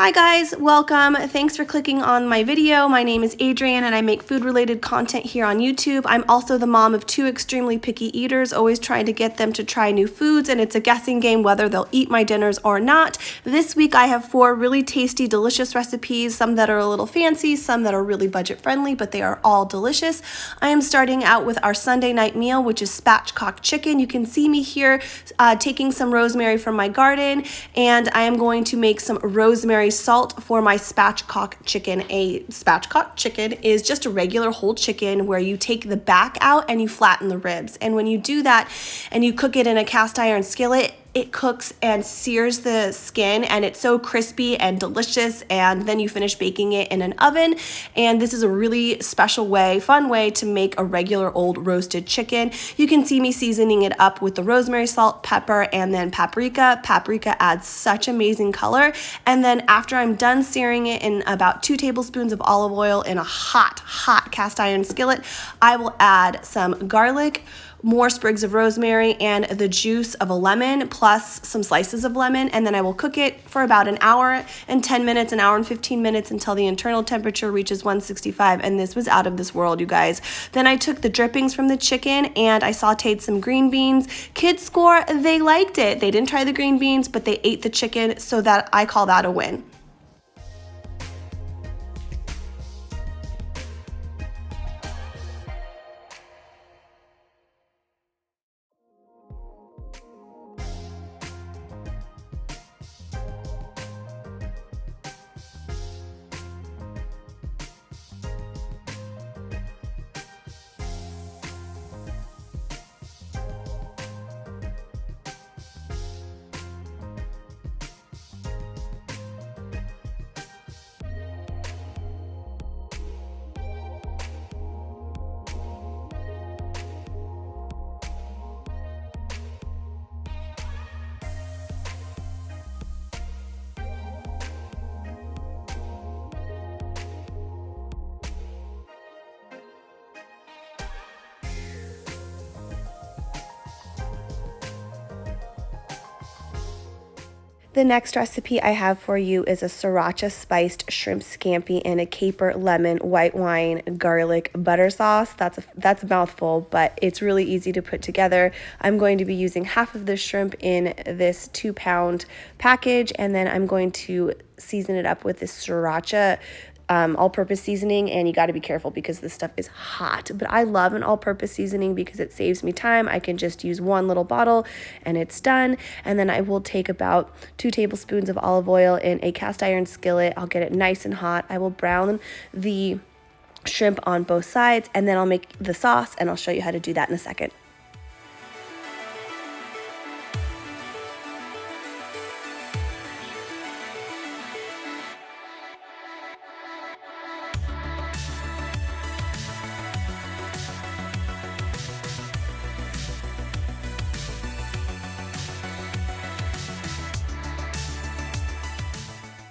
Hi guys, welcome. Thanks for clicking on my video. My name is Adrienne and I make food related content here on YouTube. I'm also the mom of two extremely picky eaters, always trying to get them to try new foods, and it's a guessing game whether they'll eat my dinners or not. This week I have 4 really tasty, delicious recipes, some that are a little fancy, some that are really budget friendly, but they are all delicious. I am starting out with our Sunday night meal, which is spatchcock chicken. You can see me here taking some rosemary from my garden, and I am going to make some rosemary salt for my spatchcock chicken. A spatchcock chicken is just a regular whole chicken where you take the back out and you flatten the ribs. And when you do that and you cook it in a cast iron skillet, it cooks and sears the skin, and it's so crispy and delicious, and then you finish baking it in an oven. And this is a really special way, fun way to make a regular old roasted chicken. You can see me seasoning it up with the rosemary, salt, pepper, and then paprika. Paprika adds such amazing color. And then after I'm done searing it in about 2 tablespoons of olive oil in a hot cast iron skillet, I will add some garlic, more sprigs of rosemary, and the juice of a lemon plus some slices of lemon, and then I will cook it for about an hour and 10 minutes, an hour and 15 minutes until the internal temperature reaches 165, and this was out of this world, you guys. Then I took the drippings from the chicken and I sauteed some green beans. Kids score, they liked it. They didn't try the green beans, but they ate the chicken, so that I call that a win. The next recipe I have for you is a sriracha spiced shrimp scampi in a caper, lemon, white wine, garlic, butter sauce. That's a mouthful, but it's really easy to put together. I'm going to be using half of the shrimp in this 2-pound package, and then I'm going to season it up with this sriracha all-purpose seasoning, and you got to be careful because this stuff is hot, but I love an all-purpose seasoning because it saves me time. I can just use one little bottle and it's done. And then I will take about 2 tablespoons of olive oil in a cast iron skillet. I'll get it nice and hot. I will brown the shrimp on both sides, and then I'll make the sauce, and I'll show you how to do that in a second.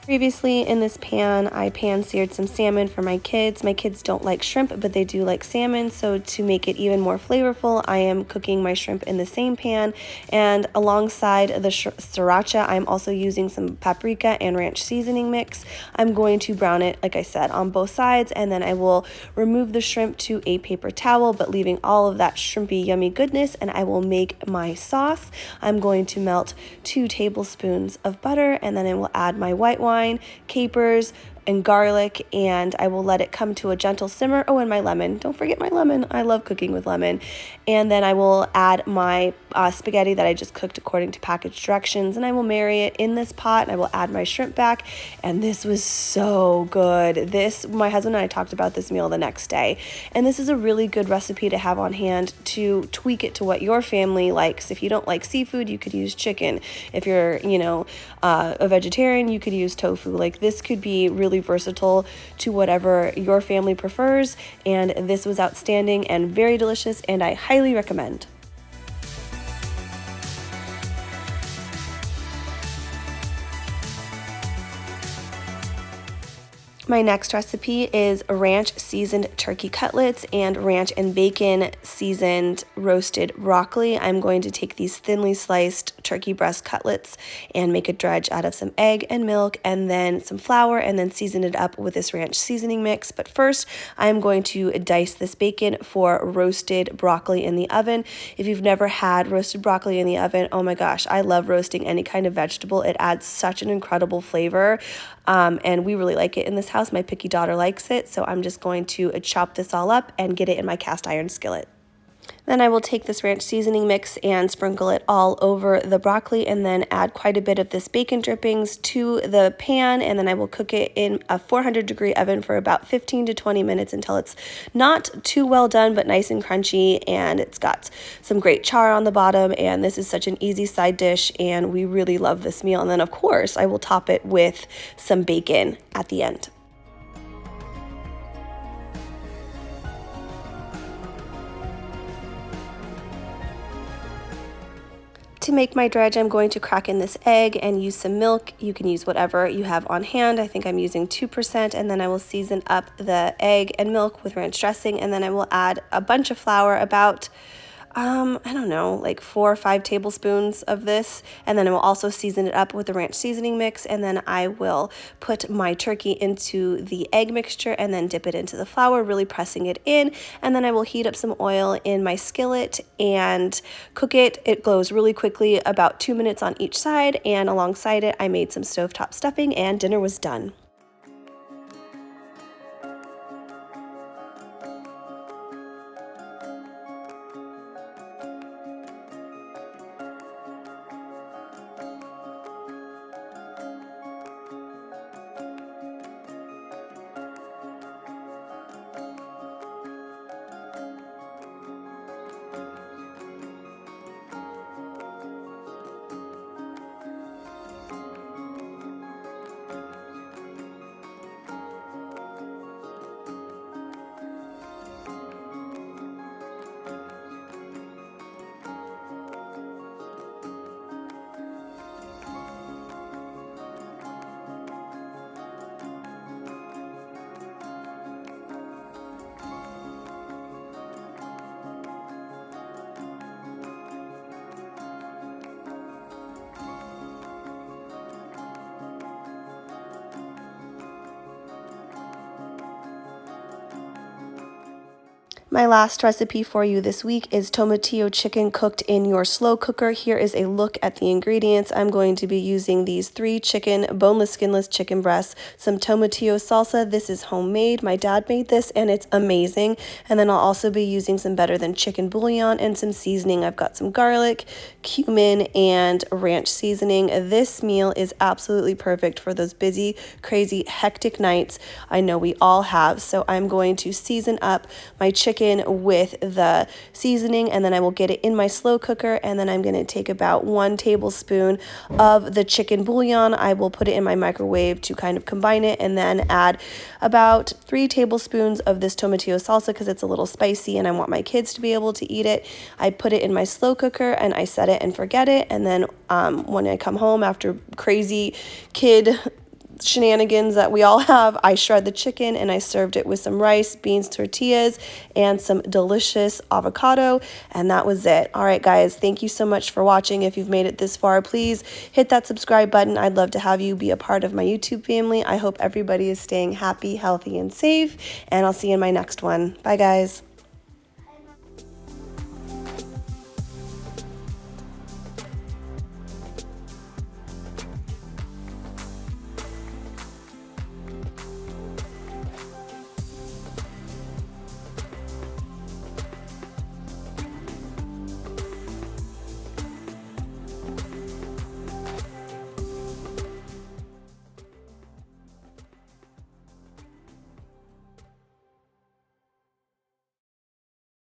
Previously in this pan, I pan-seared some salmon for my kids. My kids don't like shrimp, but they do like salmon, so to make it even more flavorful, I am cooking my shrimp in the same pan, and alongside the sriracha, I'm also using some paprika and ranch seasoning mix. I'm going to brown it, like I said, on both sides, and then I will remove the shrimp to a paper towel, but leaving all of that shrimpy, yummy goodness, and I will make my sauce. I'm going to melt 2 tablespoons of butter, and then I will add my white wine, capers, and garlic, and I will let it come to a gentle simmer. Oh, and my lemon. Don't forget my lemon. I love cooking with lemon. And then I will add my spaghetti that I just cooked according to package directions, and I will marry it in this pot, and I will add my shrimp back, and this was so good. My husband and I talked about this meal the next day, and this is a really good recipe to have on hand to tweak it to what your family likes. If you don't like seafood, you could use chicken. If you're, a vegetarian, you could use tofu. Like, this could be really versatile to whatever your family prefers, and this was outstanding and very delicious, and I highly recommend. My next recipe is ranch seasoned turkey cutlets and ranch and bacon seasoned roasted broccoli. I'm going to take these thinly sliced turkey breast cutlets and make a dredge out of some egg and milk and then some flour and then season it up with this ranch seasoning mix. But first, I'm going to dice this bacon for roasted broccoli in the oven. If you've never had roasted broccoli in the oven, oh my gosh, I love roasting any kind of vegetable. It adds such an incredible flavor. And we really like it in this house. My picky daughter likes it, so I'm just going to chop this all up and get it in my cast iron skillet. Then I will take this ranch seasoning mix and sprinkle it all over the broccoli and then add quite a bit of this bacon drippings to the pan, and then I will cook it in a 400-degree oven for about 15 to 20 minutes until it's not too well done but nice and crunchy, and it's got some great char on the bottom, and this is such an easy side dish and we really love this meal. And then of course I will top it with some bacon at the end. To make my dredge, I'm going to crack in this egg and use some milk. You can use whatever you have on hand. I think I'm using 2%, and then I will season up the egg and milk with ranch dressing, and then I will add a bunch of flour, about I don't know, like 4 or 5 tablespoons of this, and then I will also season it up with the ranch seasoning mix, and then I will put my turkey into the egg mixture and then dip it into the flour, really pressing it in, and then I will heat up some oil in my skillet and cook it. It glows really quickly, about 2 minutes on each side, and alongside it I made some stovetop stuffing and dinner was done. My last recipe for you this week is tomatillo chicken cooked in your slow cooker. Here is a look at the ingredients. I'm going to be using these 3 boneless, skinless chicken breasts, some tomatillo salsa. This is homemade. My dad made this and it's amazing. And then I'll also be using some better than chicken bouillon and some seasoning. I've got some garlic, cumin, and ranch seasoning. This meal is absolutely perfect for those busy, crazy, hectic nights I know we all have. So I'm going to season up my chicken with the seasoning, and then I will get it in my slow cooker, and then I'm going to take about 1 tablespoon of the chicken bouillon. I will put it in my microwave to kind of combine it, and then add about 3 tablespoons of this tomatillo salsa because it's a little spicy and I want my kids to be able to eat it. I put it in my slow cooker and I set it and forget it, and then when I come home after crazy kid shenanigans that we all have, I shred the chicken and I served it with some rice, beans, tortillas, and some delicious avocado, and that was it. All right, guys, thank you so much for watching. If you've made it this far, please hit that subscribe button. I'd love to have you be a part of my YouTube family. I hope everybody is staying happy, healthy, and safe, and I'll see you in my next one. Bye, guys.